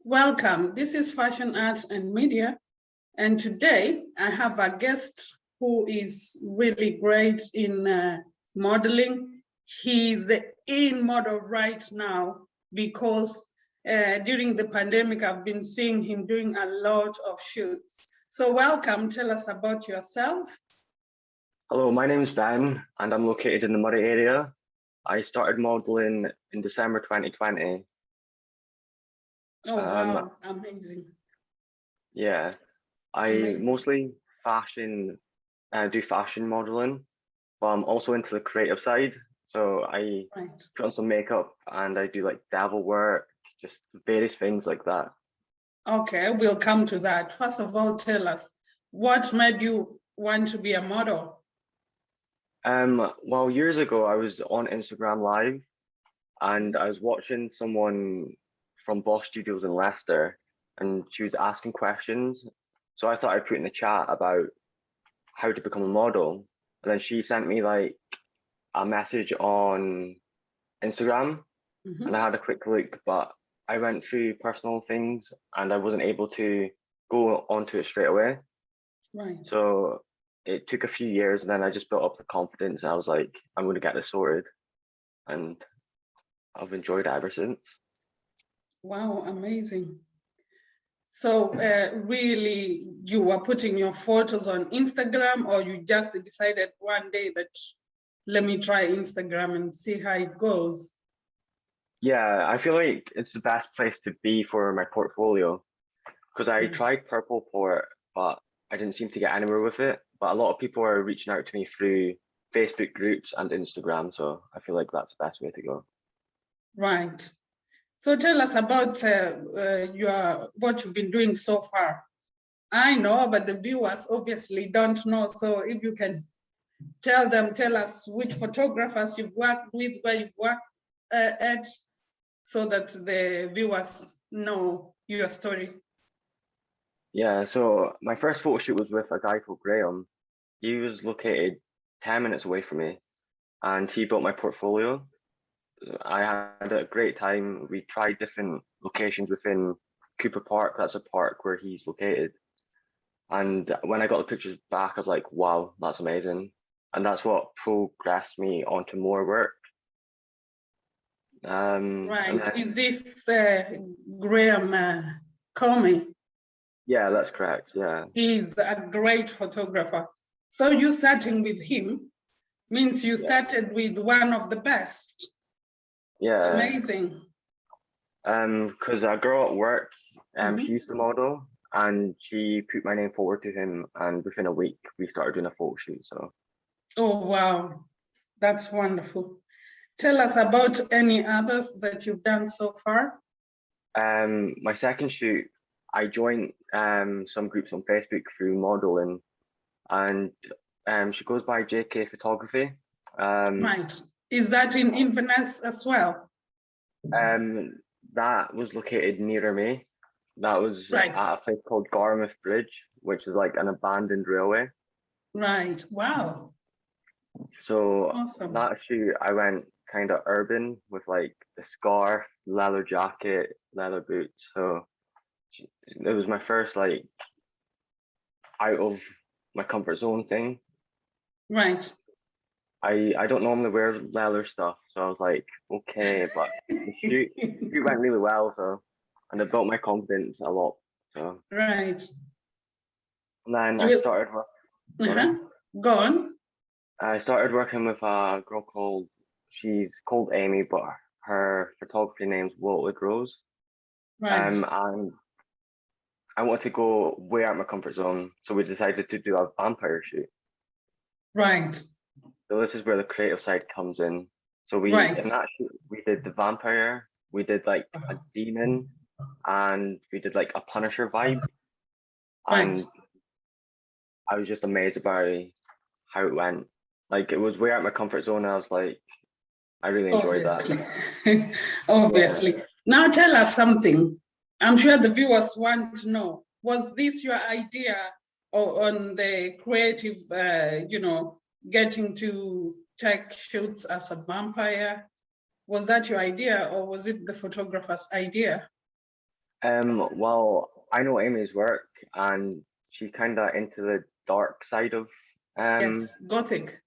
Welcome. This is Fashion Arts and Media, and today I have a guest who is really great in modeling. He's in model right now because during the pandemic, I've been seeing him doing a lot of shoots. So welcome, tell us about yourself. Hello, my name is Ben and I'm located in the Moray area. I started modeling in December 2020. Oh, wow, amazing. Yeah, I mostly do fashion modeling, but I'm also into the creative side. So I put on some makeup and I do like devil work, just various things like that. Okay, we'll come to that. First of all, tell us, what made you want to be a model? Well, years ago, I was on Instagram Live and I was watching someone from Boss Studios in Leicester and she was asking questions. So I thought I'd put in the chat about how to become a model. And then she sent me like a message on Instagram and I had a quick look, but I went through personal things and I wasn't able to go onto it straight away. Right. So it took a few years and then I just built up the confidence and I was like, I'm going to get this sorted. And I've enjoyed it ever since. Wow, amazing. So really, you were putting your photos on Instagram, or you just decided one day that, let me try Instagram and see how it goes? Yeah, I feel like it's the best place to be for my portfolio because I tried Purple for it, but I didn't seem to get anywhere with it. But a lot of people are reaching out to me through Facebook groups and Instagram. So I feel like that's the best way to go. Right. So tell us about what you've been doing so far. I know, but the viewers obviously don't know. So if you can tell us which photographers you've worked with, where you've worked at, so that the viewers know your story. Yeah, so my first photo shoot was with a guy called Graham. He was located 10 minutes away from me and he built my portfolio. I had a great time. We tried different locations within Cooper Park. That's a park where he's located. And when I got the pictures back, I was like, wow, that's amazing. And that's what progressed me onto more work. Right. Is this Graham Comey? Yeah, that's correct. Yeah. He's a great photographer. So you starting with him means you started with one of the best. Yeah. Amazing. Because a girl at work, she used to model and she put my name forward to him and within a week we started doing a photo shoot. So. Oh, wow. That's wonderful. Tell us about any others that you've done so far. My second shoot, I joined some groups on Facebook through modeling and she goes by JK Photography. Right. Is that in Inverness as well? That was located nearer me. That was at a place called Garmouth Bridge, which is like an abandoned railway. Right. Wow. So awesome. That shoot, I went kind of urban with like the scarf, leather jacket, leather boots. So it was my first like out of my comfort zone thing. Right. I don't normally wear leather stuff, so I was like, okay, but the shoot went really well, so and it built my confidence a lot. So right. And then I started. Go on. I started working with a girl she's called Amy, but her photography name's Wilted Rose. Right. And I wanted to go way out of my comfort zone, so we decided to do a vampire shoot. Right. So this is where the creative side comes in. So in that shoot, we did the vampire, we did like a demon, and we did like a Punisher vibe. And I was just amazed by how it went. Like it was way out of my comfort zone. And I was like, I really enjoyed that. Obviously. Yeah. Now tell us something. I'm sure the viewers want to know, was this your idea on the creative, getting to take shoots as a vampire? Was that your idea or was it the photographer's idea? Well, I know Amy's work, and she's kind of into the dark side of, um, Yes, Gothic.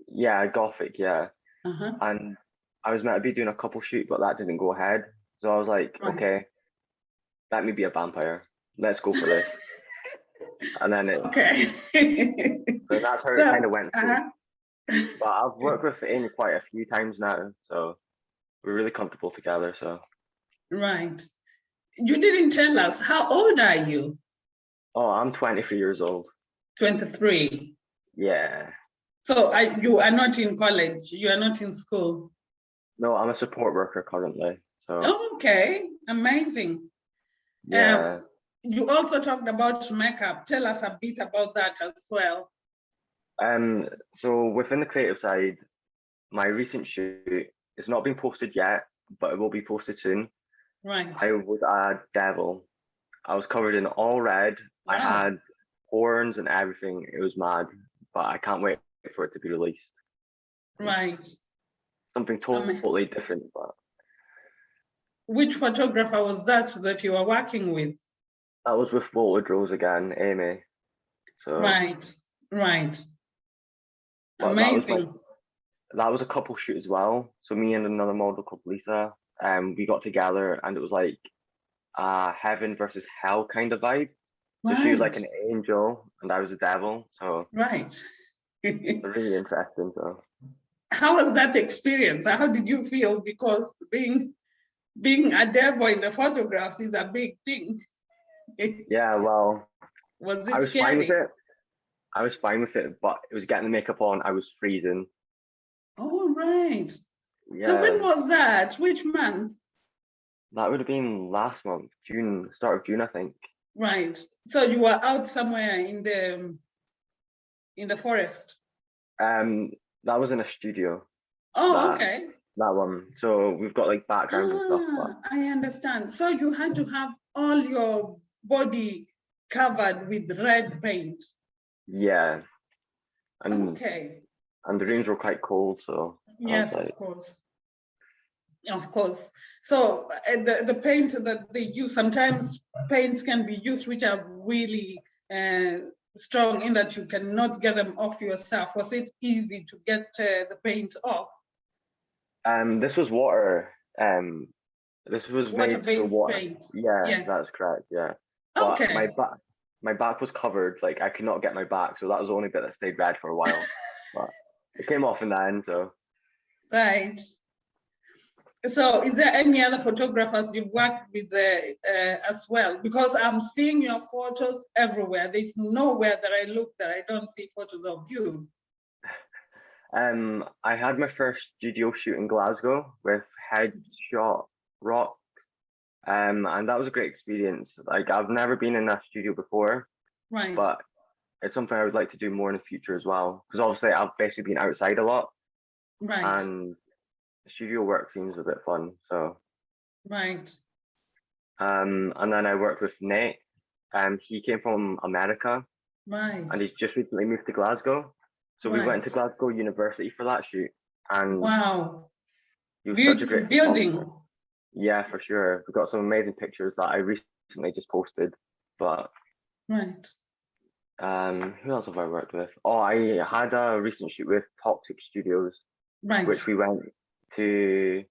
yeah, Gothic, yeah. Uh-huh. And I was meant to be doing a couple shoot, but that didn't go ahead. So I was like, Right. okay, let me be a vampire. Let's go for this. And then Okay. so that's how it So, kind of went through. uh-huh. But I've worked with Amy quite a few times now, so we're really comfortable together. So, Right. You didn't tell us, how old are you? oh, I'm 23 years old. 23. Yeah. So you are not in college, you are not in school. No, I'm a support worker currently. So, Okay, amazing. yeah. You also talked about makeup. Tell us a bit about that as well. So within the creative side, my recent shoot is not being posted yet, but it will be posted soon. Right. I was a devil. I was covered in all red. I Wow. had horns and everything. It was mad, but I can't wait for it to be released. Right. Something totally different, but Which photographer was that you were working with? that was with Rose again, Amy. So, Right. Right. but that was Amazing. a couple shoot as well. So me and another model called Lisa, we got together and it was like heaven versus hell kind of vibe. So she was like Right. an angel and I was a devil. So Right. really interesting. So How was that experience? How did you feel? Because being a devil in the photographs is a big thing. yeah, well, Was I it was fine with scary? it. I was fine with it, but it was getting the makeup on. I was freezing. Oh, right. So when Yeah, was that? Which month? that would have been last month, June, start of June, I think. Right. So you were out somewhere in the forest. Um, that was in a studio. Oh, That okay. that one. So we've got like background and stuff, but I understand. So you had to have all your body covered with red paint. yeah, and Okay. the rooms were quite cold, so I was Yes, of like, course. Of course. So the paint that they use, sometimes paints can be used which are really strong in that you cannot get them off yourself. Was it easy to get the paint off? this was water. This was made so Water-based water. paint. Yeah, Yes. that's correct. Yeah, but Okay. my back was covered. Like I could not get my back, so that was the only bit that stayed red for a while. But it came off in the end. So Right. So is there any other photographers you've worked with as well? Because I'm seeing your photos everywhere. There's nowhere that I look that I don't see photos of you. I had my first studio shoot in Glasgow with Headshot Rock. And that was a great experience. Like I've never been in a studio before, Right, but it's something I would like to do more in the future as well. Because obviously I've basically been outside a lot, right, and studio work seems a bit fun. So, right, and then I worked with Nate. He came from America, right, and he's just recently moved to Glasgow. So we went right. to Glasgow University for that shoot, and Wow, he was such a beautiful great photographer. building. Yeah, for sure. We got some amazing pictures that I recently just posted. But Right, who else have I worked with? Oh, I had a recent shoot with Toxic Studios, right. which we went to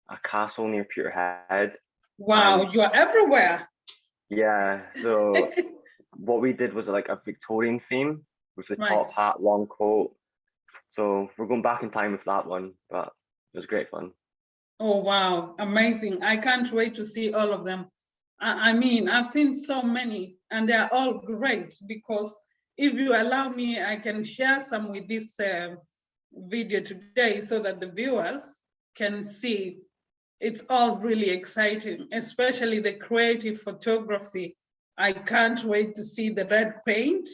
a castle near Peterhead. And Wow, you're everywhere. yeah, so what we did was like a Victorian theme with the Right. top hat, long coat. So we're going back in time with that one, but it was great fun. Oh, wow, amazing. I can't wait to see all of them. I mean, I've seen so many and they're all great because if you allow me, I can share some with this video today so that the viewers can see. It's all really exciting, especially the creative photography. I can't wait to see the red paint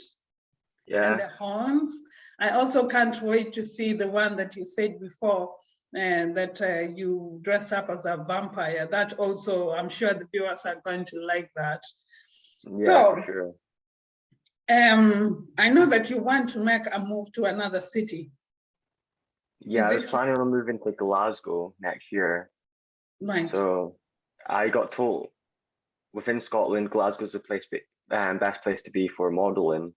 and Yeah, the horns. I also can't wait to see the one that you said before, and that you dress up as a vampire. That also, I'm sure the viewers are going to like that. yeah, for So, sure. I know that you want to make a move to another city. Yeah, Is I was this planning on moving to Glasgow next year. right? So I got told. within Scotland, Glasgow's the best place to be for modelling.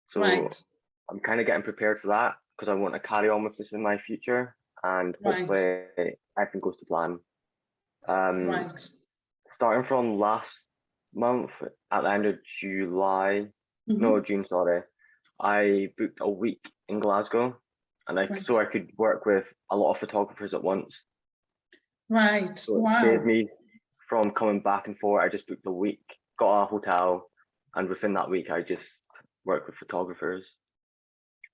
So Right. I'm kind of getting prepared for that because I want to carry on with this in my future, and hopefully everything goes to plan. Right. Starting from last month at the end of July, no, June, sorry, I booked a week in Glasgow, and so I could work with a lot of photographers at once. Right. So it Wow. saved me from coming back and forth. I just booked a week, got a hotel, and within that week, I just worked with photographers.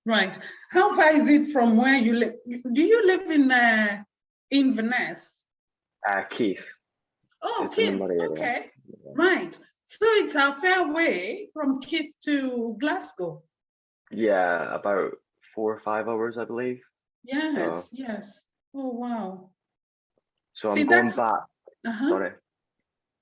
Right. How far is it from where you live? Do you live in Inverness? Keith. Oh, It's in the Keith. Moray area. Okay. Yeah. Right. So it's a fair way from Keith to Glasgow. Yeah, about 4 or 5 hours, I believe. Yes. Yes. Oh, wow. So See, I'm going that's back. Sorry.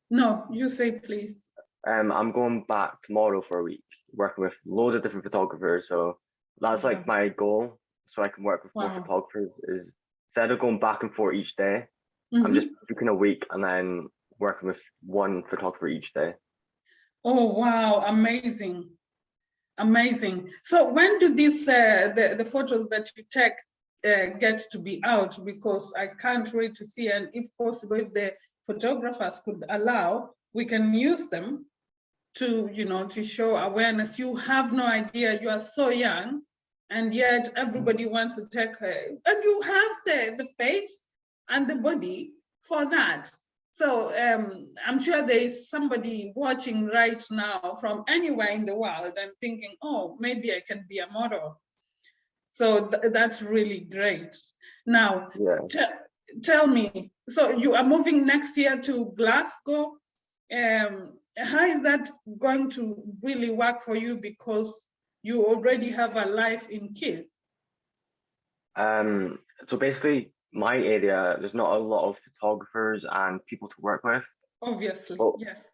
No, you say please. I'm going back tomorrow for a week, working with loads of different photographers. So that's like my goal. So I can work with more photographers. Is instead of going back and forth each day, I'm just booking a week and then working with one photographer each day. Oh wow, amazing, amazing. So when do these the photos that you take get to be out? Because I can't wait to see, and if possible, if the photographers could allow, we can use them to, you know, to show awareness. You have no idea, you are so young, and yet everybody wants to take and you have the face and the body for that. So I'm sure there is somebody watching right now from anywhere in the world and thinking, oh, maybe I can be a model. So that's really great. Now, tell me, so you are moving next year to Glasgow. How is that going to really work for you, because you already have a life in Keith? So basically, my area, there's not a lot of photographers and people to work with. Obviously, yes.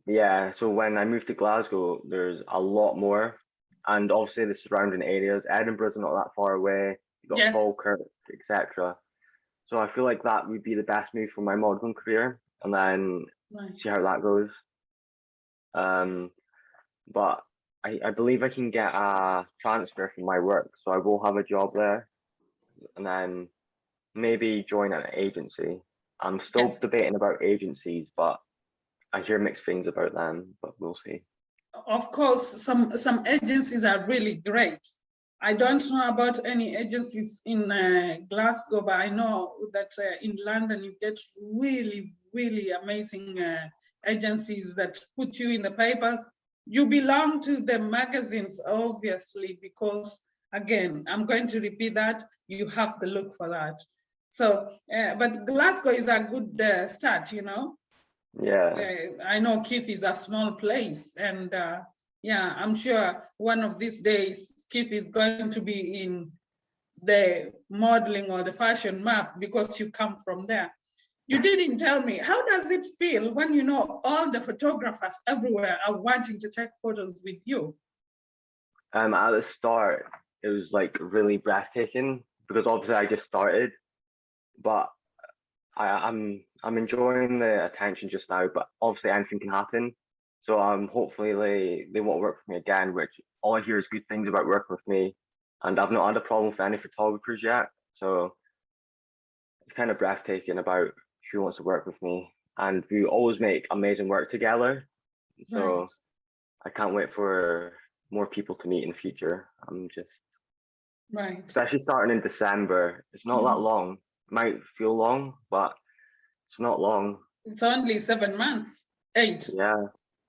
Yeah, so when I moved to Glasgow, there's a lot more. And obviously the surrounding areas, Edinburgh's not that far away. You've got Falkirk, etc. So I feel like that would be the best move for my modeling career, and then see how that goes. But I believe I can get a transfer from my work, so I will have a job there, and then maybe join an agency. I'm still debating about agencies, but I hear mixed things about them, but we'll see. Of course, some agencies are really great. I don't know about any agencies in Glasgow, but I know that in London you get really, really amazing agencies that put you in the papers. You belong to the magazines, obviously, because again, I'm going to repeat that, you have to look for that. So, but Glasgow is a good start, you know? Yeah. I know Keith is a small place, and yeah, I'm sure one of these days Keith is going to be in the modeling or the fashion map because you come from there. You didn't tell me, how does it feel when you know all the photographers everywhere are wanting to take photos with you? At the start, it was like really breathtaking because obviously I just started, but I'm enjoying the attention just now, but obviously anything can happen. So hopefully they won't work with me again, which all I hear is good things about working with me, and I've not had a problem with any photographers yet. So it's kind of breathtaking about who wants to work with me, and we always make amazing work together. So I can't wait for more people to meet in the future. I'm just especially starting in December. It's not that long. It might feel long, but it's not long. It's only 7 months, 8. Yeah.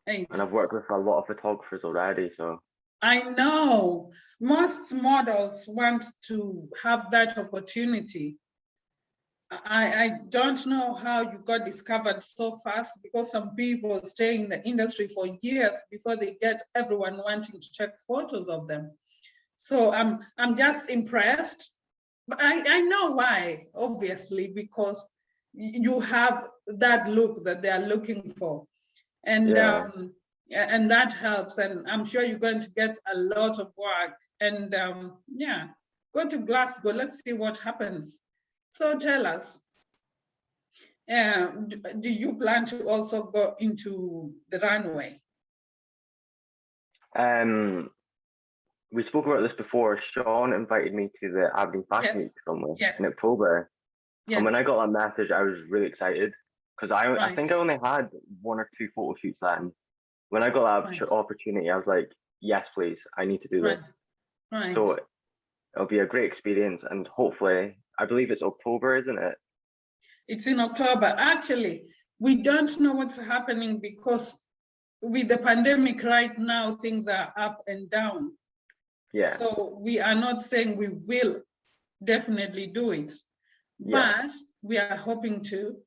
8. And I've worked with a lot of photographers already, so. I know most models want to have that opportunity. I don't know how you got discovered so fast, because some people stay in the industry for years before they get everyone wanting to check photos of them. So I'm just impressed. But I know why, obviously, because you have that look that they are looking for. And and that helps. And I'm sure you're going to get a lot of work. And yeah, go to Glasgow. Let's see what happens. So tell us, Do you plan to also go into the runway? We spoke about this before. Sean invited me to the Aberdeen Fashion Yes. Week somewhere Yes. in October. Yes. And when I got that message, I was really excited because I think I Right. only had 1 or 2 photo shoots then. When I got that Right. opportunity, I was like, yes, please, I need to do Right. this. Right. So it'll be a great experience, and hopefully, I believe it's October, isn't it? It's in October. Actually, we don't know what's happening because with the pandemic right now, things are up and down. Yeah. So we are not saying we will definitely do it, Yeah. but we are hoping to.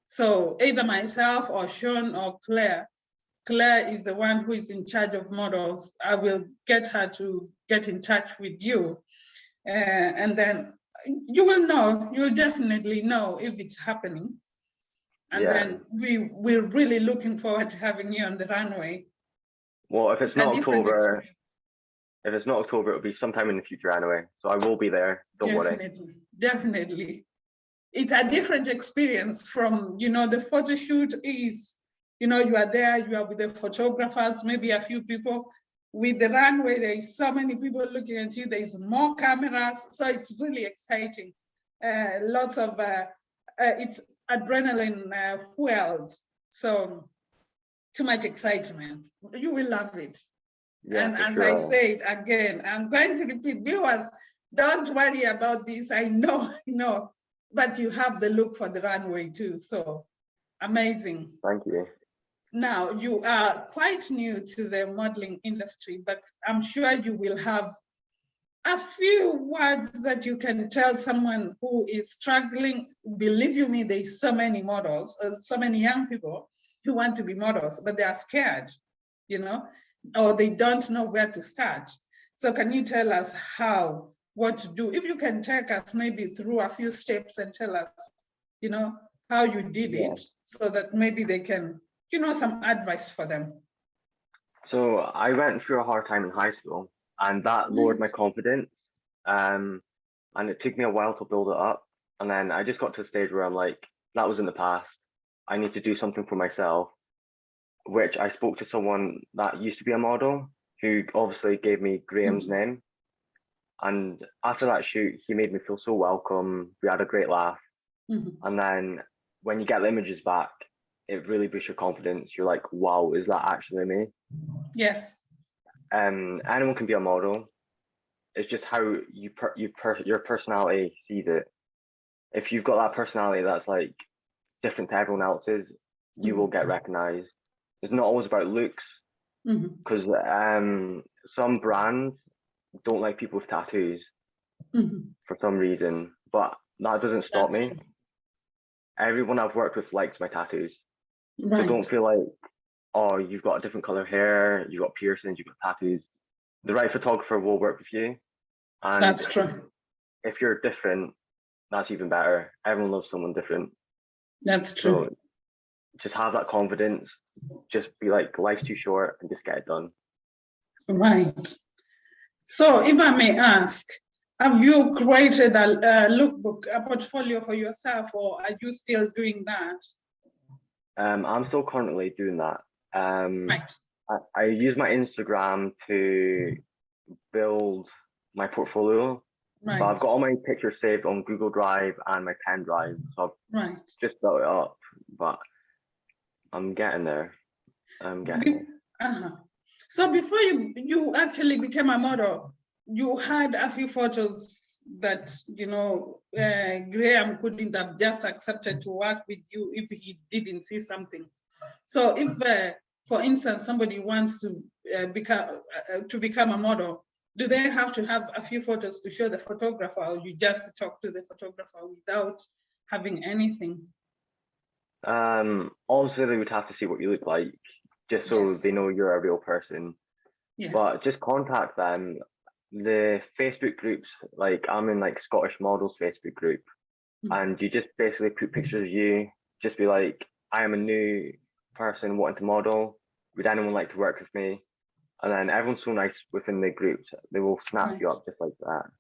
So either myself or Sean or Claire. Claire is the one who is in charge of models. I will get her to get in touch with you. And then you will know, you'll definitely know if it's happening. And Yeah. then we're really looking forward to having you on the runway. Well, if it's A not different October, experience. it'll be sometime in the future anyway. So I will be there. Don't worry. Definitely, definitely. It's a different experience from, the photo shoot is, you are there, you are with the photographers, maybe a few people. With the runway, there is so many people looking at you, there is more cameras, so it's really exciting. Lots of, it's adrenaline fueled, so too much excitement. You will love it. Yeah, And for as sure. I said again, I'm going to repeat, viewers, don't worry about this. I know, but you have the look for the runway too. So amazing. Thank you. Now, you are quite new to the modeling industry, but I'm sure you will have a few words that you can tell someone who is struggling. Believe you me, there's so many models, so many young people who want to be models, but they are scared, or they don't know where to start. So can you tell us what to do? If you can take us maybe through a few steps and tell us, how you did it, so that maybe they can, some advice for them. So I went through a hard time in high school, and that lowered my confidence. And it took me a while to build it up. And then I just got to the stage where I'm like, that was in the past. I need to do something for myself, which I spoke to someone that used to be a model who obviously gave me Graham's name. And after that shoot, he made me feel so welcome. We had a great laugh. And then when you get the images back, it really boosts your confidence. You're like, wow, is that actually me? Yes. Anyone can be a model. It's just how your personality sees it. If you've got that personality that's like different to everyone else's, you will get recognized. It's not always about looks, because some brands don't like people with tattoos for some reason, but that doesn't stop me. True. Everyone I've worked with likes my tattoos. Right. So don't feel like, oh, you've got a different color hair, you've got piercings, you've got tattoos. The right photographer will work with you. And that's true. If you're different, that's even better. Everyone loves someone different. That's true. So just have that confidence. Just be like, life's too short, and just get it done. Right. So if I may ask, have you created a lookbook, a portfolio for yourself, or are you still doing that? I'm still currently doing that. Right. I use my Instagram to build my portfolio. Right. But I've got all my pictures saved on Google Drive and my pen drive. So I've just built it up, but I'm getting there. So before you actually became a model, you had a few photos that, Graham couldn't have just accepted to work with you if he didn't see something. So if, for instance, somebody wants to become a model, do they have to have a few photos to show the photographer, or you just talk to the photographer without having anything? Obviously they would have to see what you look like, just so they know you're a real person. Yes. But just contact them. The Facebook groups, like I'm in like Scottish Models Facebook group, and you just basically put pictures of you, just be like, I am a new person wanting to model. Would anyone like to work with me? And then everyone's so nice within the groups, they will snap you up just like that.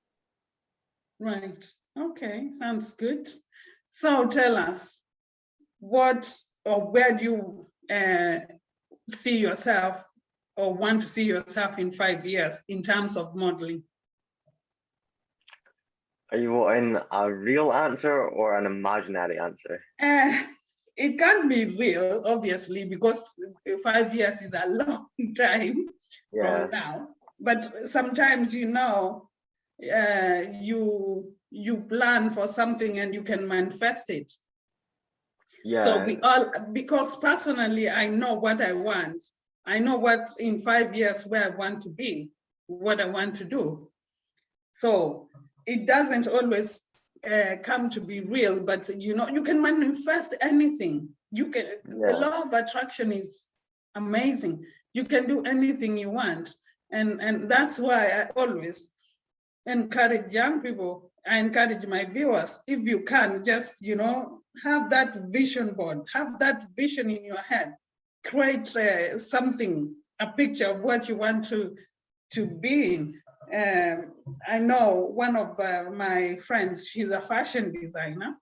Right. Okay, sounds good. So tell us, what or where do you see yourself or want to see yourself in 5 years in terms of modeling? Are you wanting a real answer or an imaginary answer? It can't be real, obviously, because 5 years is a long time from now. But sometimes, you know, you plan for something and you can manifest it. Yeah. So we all, because personally, I know what I want. I know what in 5 years where I want to be, what I want to do. So it doesn't always come to be real, but you know, you can manifest anything. You can, the law of attraction is amazing. You can do anything you want. And that's why I always encourage young people. I encourage my viewers, if you can, just, you know, have that vision board, have that vision in your head, create something, a picture of what you want to be in. I know one of my friends, she's a fashion designer,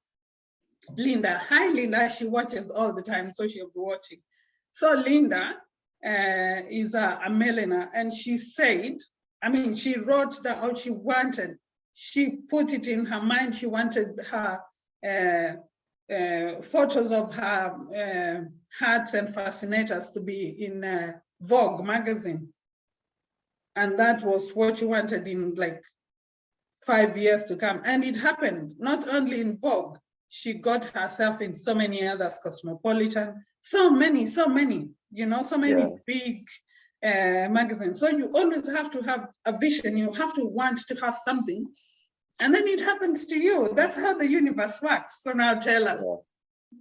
Linda. Hi, Linda. She watches all the time, so she'll be watching. So Linda is a millionaire, and she said, I mean, she wrote down what she wanted. She put it in her mind. She wanted her photos of her hats and fascinators to be in Vogue magazine. And that was what she wanted in like 5 years to come. And it happened, not only in Vogue, she got herself in so many others, Cosmopolitan, so many, you know, so many big magazines. So you always have to have a vision. You have to want to have something, and then it happens to you. That's how the universe works. So now tell us,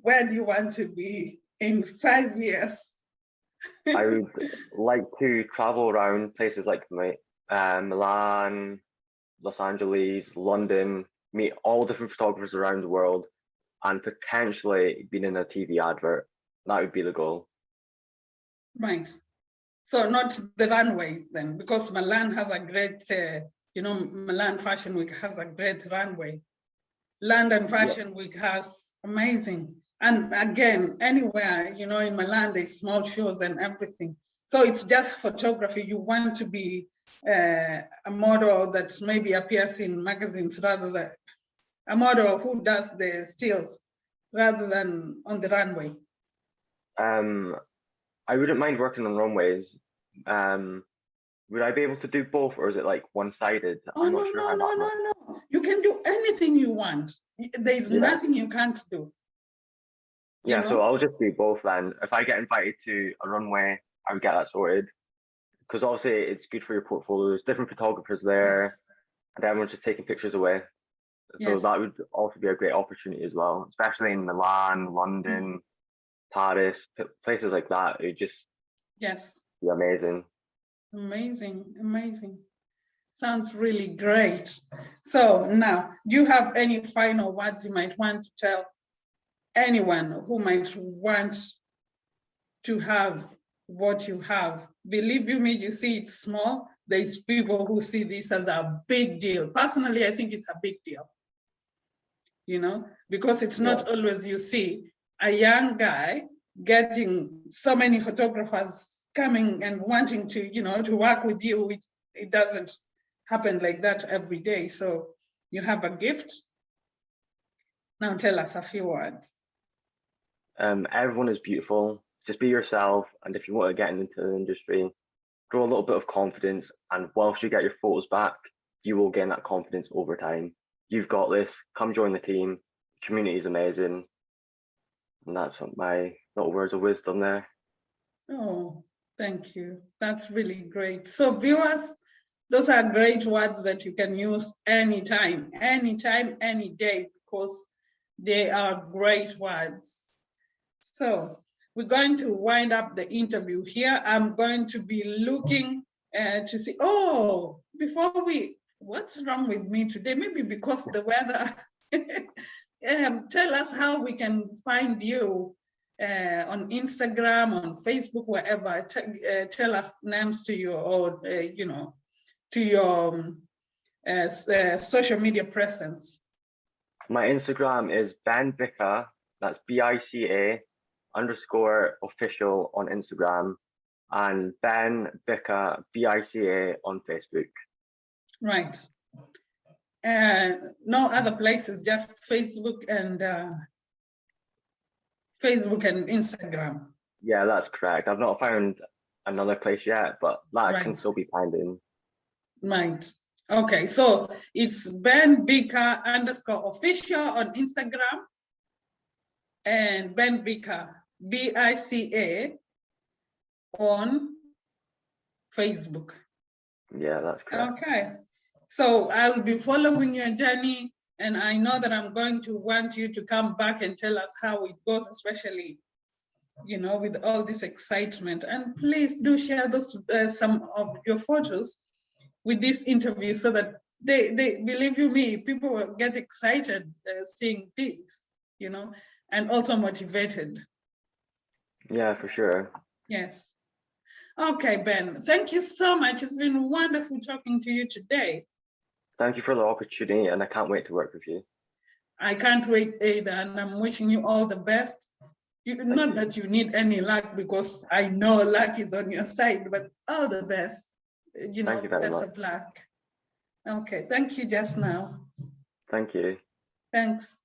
where do you want to be in 5 years? I would like to travel around places like Milan, Los Angeles, London, meet all different photographers around the world, and potentially being in a TV advert. That would be the goal. Right. So not the runways then, because Milan has a great, you know, Milan Fashion Week has a great runway. London Fashion Week has amazing. And again, anywhere, you know, in Milan, there's small shows and everything. So it's just photography. You want to be a model that maybe appears in magazines rather than a model who does the stills rather than on the runway. I wouldn't mind working on runways. Would I be able to do both, or is it like one-sided? I'm not sure. No. You can do anything you want. There's nothing you can't do. Yeah, so I'll just do both then. If I get invited to a runway, I would get that sorted. Because obviously it's good for your portfolio. There's different photographers there, and everyone's just taking pictures away. So that would also be a great opportunity as well, especially in Milan, London, Paris, places like that. It just be amazing. Amazing. Sounds really great. So now, do you have any final words you might want to tell anyone who might want to have what you have? Believe you me, you see it's small. There's people who see this as a big deal. Personally, I think it's a big deal, you know, because it's not always you see a young guy getting so many photographers coming and wanting to, you know, to work with you. It doesn't happen like that every day. So you have a gift. Now tell us a few words. Everyone is beautiful. Just be yourself. And if you want to get into the industry, grow a little bit of confidence. And whilst you get your photos back, you will gain that confidence over time. You've got this. Come join the team. The community is amazing. And that's my little words of wisdom there. Oh, thank you. That's really great. So viewers, those are great words that you can use anytime, any day, because they are great words. So we're going to wind up the interview here. I'm going to be looking to see, what's wrong with me today? Maybe because the weather. Tell us how we can find you on Instagram, on Facebook, wherever. Tell us names to your, or you know, to your social media presence. My Instagram is Bica That's BICA_official on Instagram, and Ben Bica BICA on Facebook. Right. No other places, just Facebook and Instagram. Yeah, that's correct. I've not found another place yet, but that can Right. still be found in. Right. Okay, so it's Ben Bica _official on Instagram and Ben Bica BICA on Facebook. Yeah, that's correct. Okay, so I will be following your journey, and I know that I'm going to want you to come back and tell us how it goes, especially, you know, with all this excitement. And please do share those some of your photos with this interview, so that they believe you me, people will get excited seeing this, you know, and also motivated. Yeah, for sure. Yes. Okay, Ben, thank you so much. It's been wonderful talking to you today. Thank you for the opportunity, and I can't wait to work with you. I can't wait either, and I'm wishing you all the best. Not that you need any luck, because I know luck is on your side, but all the best. You know, Thank you very best much. of luck. Okay, thank you just now. Thank you. Thanks.